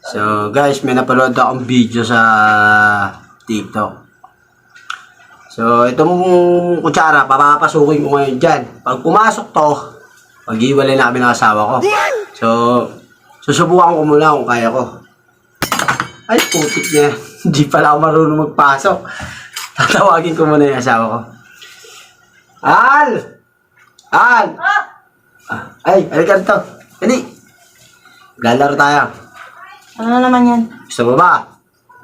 So guys, may napanood akong video sa TikTok. So itong kutsara, papapasukin ko ngayon dyan. Pag pumasok to, mag-iwalay na kami ng asawa ko. So, susubukan ko muna kung kaya ko. Ay, putik niya. Hindi pala ako marunong magpasok. Tatawagin ko muna yung asawa ko. Al! Al! Ay, halika rito. Dali. Lalaro tayo. Ano naman yan? Gusto mo ba?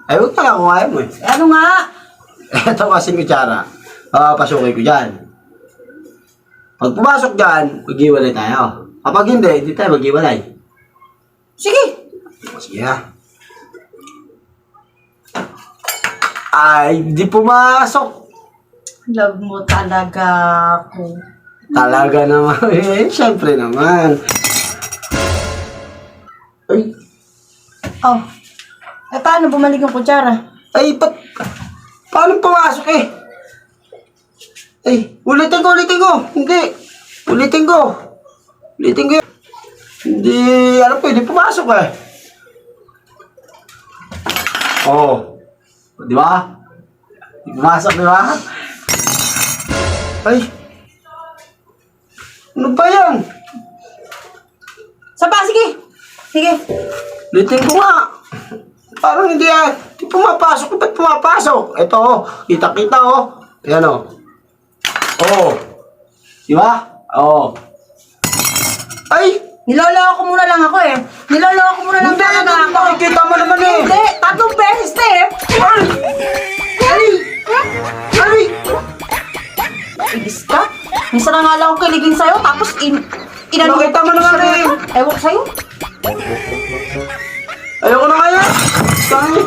Ay, huwag pala kung ayaw mo eh. Ano nga? Ito kasing kutsara. Papapasukin ko dyan. Pag pumasok dyan, mag-iwalay tayo. Kapag hindi tayo mag-iwalay. Sige. Sige ha. Ay, di pumasok. Love mo talaga ako. Talaga naman. Eh, syempre naman. Ay, Oh. Eh, paano bumalik yung kutsara? ay, paano pumasok eh? Ay, ulitin ko. Hindi. Ulitin ko yun. Hindi, ano po, hindi pumasok eh. Oo. Oh. Di ba? Hindi pumasok, di ba? Ay. Ano ba yan? Sapa, sige. Sige. Ulitin ko nga. Parang hindi hindi pumapasok. Ba't pumapasok? Ito oh. Kita oh. Ayan oh. Oo. Di ba? Oo. Ay! Niloloko muna lang ako eh. Niloloko muna lang Hindi! talaga ako. Nakikita mo naman eh! Hindi. 3 beses na eh. Ay! Ay! Igis ka? Minsan na nga lang ako kiligin sa'yo, tapos Nakita mo naman eh. Ewan ko sa'yo. Ayoko na kaya! Sorry!